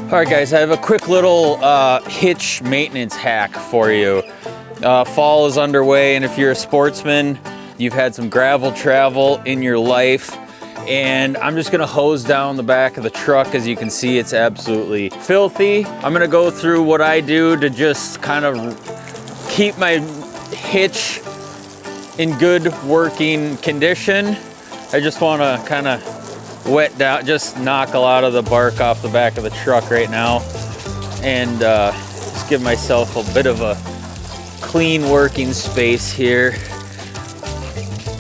All right, guys, I have a quick little hitch maintenance hack for you. Fall is underway, and if you're a sportsman, you've had some gravel travel in your life, and I'm just gonna hose down the back of the truck. As you can see, it's absolutely filthy. I'm gonna go through what I do to just kind of keep my hitch in good working condition. I just wanna kind of wet down, just knock a lot of the bark off the back of the truck right now, and just give myself a bit of a clean working space here,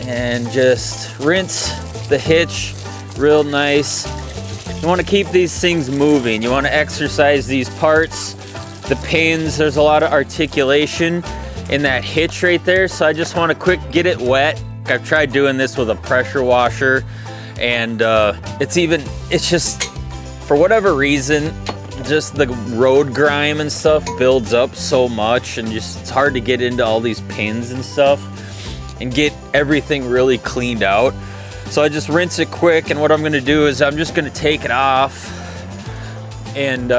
and just rinse the hitch real nice. You want to keep these things moving. You want to exercise these parts, the pins. There's a lot of articulation in that hitch right there, so I just want to quick get it wet. I've tried doing this with a pressure washer, and it's just, for whatever reason, just the road grime and stuff builds up so much, and just it's hard to get into all these pins and stuff and get everything really cleaned out. So I just rinse it quick, and what I'm gonna do is I'm just gonna take it off and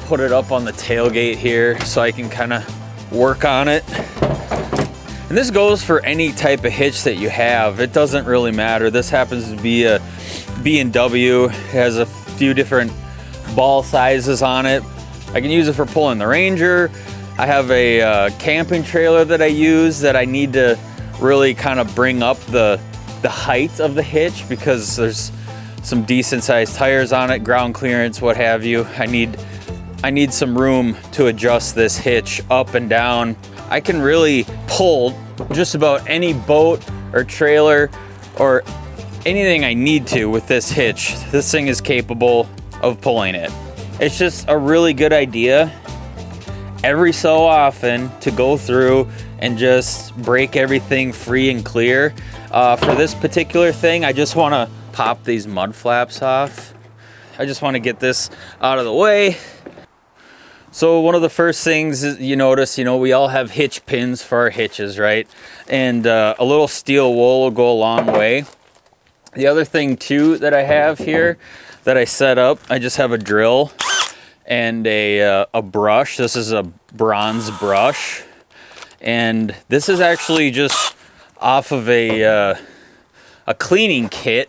put it up on the tailgate here so I can kind of work on it. And this goes for any type of hitch that you have. It doesn't really matter. This happens to be a B&W. It has a few different ball sizes on it. I can use it for pulling the Ranger. I have a camping trailer that I use that I need to really kind of bring up the height of the hitch, because there's some decent sized tires on it, ground clearance, what have you. I need some room to adjust this hitch up and down. I can really pull just about any boat or trailer or anything I need to with this hitch. This thing is capable of pulling it. It's just a really good idea every so often to go through and just break everything free and clear. For this particular thing, I just want to pop these mud flaps off. I just want to get this out of the way. So one of the first things is, you notice, we all have hitch pins for our hitches, right? And a little steel wool will go a long way. The other thing too that I have here that I set up, I just have a drill and a brush. This is a bronze brush, and this is actually just off of a cleaning kit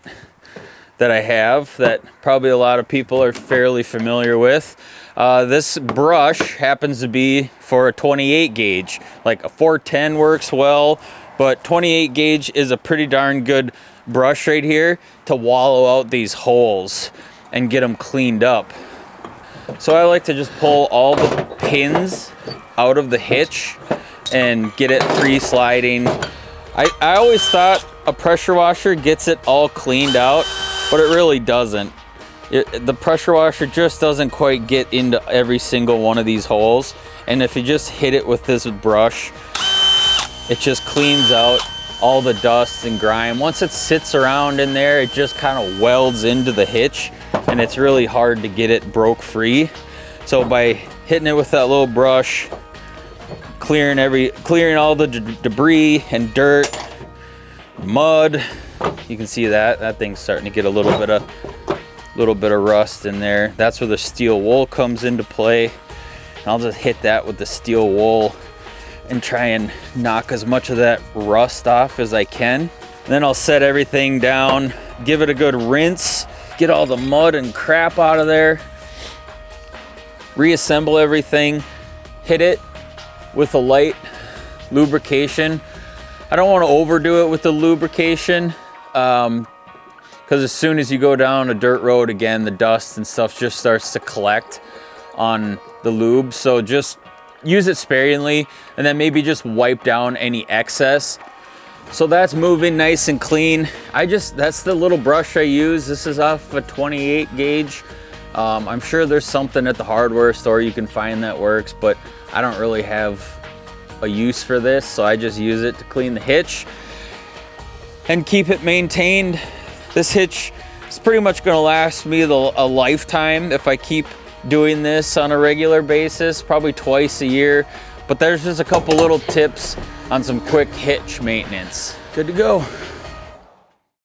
that I have that probably a lot of people are fairly familiar with. This brush happens to be for a 28 gauge. Like a 410 works well, but 28 gauge is a pretty darn good brush right here to wallow out these holes and get them cleaned up. So I like to just pull all the pins out of the hitch and get it free sliding. I always thought a pressure washer gets it all cleaned out, but it really doesn't. The pressure washer just doesn't quite get into every single one of these holes, and if you just hit it with this brush, it just cleans out all the dust and grime. Once it sits around in there, it just kind of welds into the hitch, and it's really hard to get it broke free. So by hitting it with that little brush, clearing all the debris and dirt, mud, you can see that thing's starting to get a little bit of rust in there. That's where the steel wool comes into play. And I'll just hit that with the steel wool and try and knock as much of that rust off as I can. Then I'll set everything down, give it a good rinse, get all the mud and crap out of there, reassemble everything, hit it with a light lubrication. I don't want to overdo it with the lubrication, because as soon as you go down a dirt road again, the dust and stuff just starts to collect on the lube. So just use it sparingly, and then maybe just wipe down any excess. So that's moving nice and clean. That's the little brush I use. This is off a 28 gauge. I'm sure there's something at the hardware store you can find that works, but I don't really have a use for this, so I just use it to clean the hitch and keep it maintained. This hitch is pretty much going to last me a lifetime if I keep doing this on a regular basis, probably twice a year. But there's just a couple little tips on some quick hitch maintenance. Good to go.